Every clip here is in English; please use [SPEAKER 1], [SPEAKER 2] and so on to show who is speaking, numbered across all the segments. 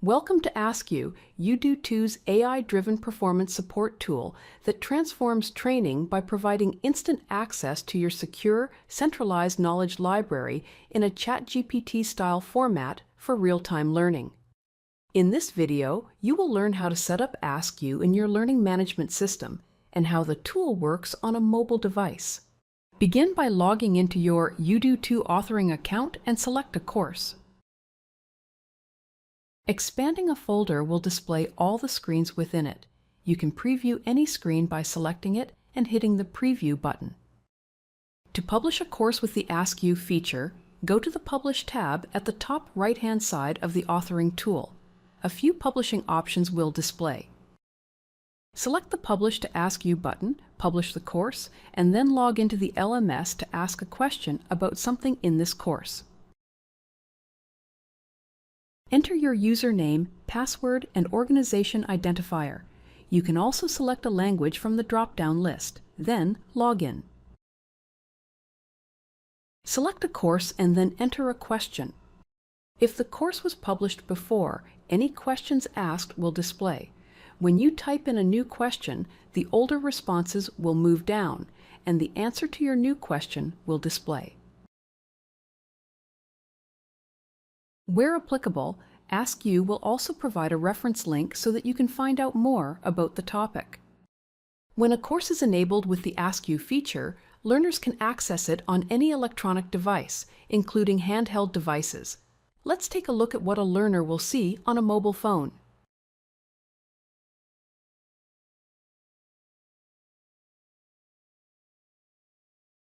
[SPEAKER 1] Welcome to AskU, UDO2's AI-driven performance support tool that transforms training by providing instant access to your secure, centralized knowledge library in a ChatGPT-style format for real-time learning. In this video, you will learn how to set up AskU in your learning management system and how the tool works on a mobile device. Begin by logging into your UDO2 authoring account and select a course. Expanding a folder will display all the screens within it. You can preview any screen by selecting it and hitting the Preview button. To publish a course with the AskU feature, go to the Publish tab at the top right-hand side of the authoring tool. A few publishing options will display. Select the Publish to AskU button, publish the course, and then log into the LMS to ask a question about something in this course. Enter your username, password, and organization identifier. You can also select a language from the drop-down list, then log in. Select a course and then enter a question. If the course was published before, any questions asked will display. When you type in a new question, the older responses will move down, and the answer to your new question will display. Where applicable, AskU will also provide a reference link so that you can find out more about the topic. When a course is enabled with the AskU feature, learners can access it on any electronic device, including handheld devices. Let's take a look at what a learner will see on a mobile phone.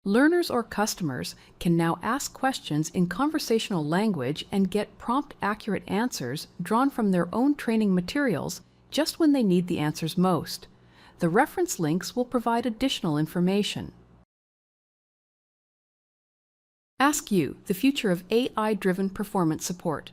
[SPEAKER 1] Learners or customers can now ask questions in conversational language and get prompt, accurate answers drawn from their own training materials just when they need the answers most. The reference links will provide additional information. AskU, the future of AI-driven performance support.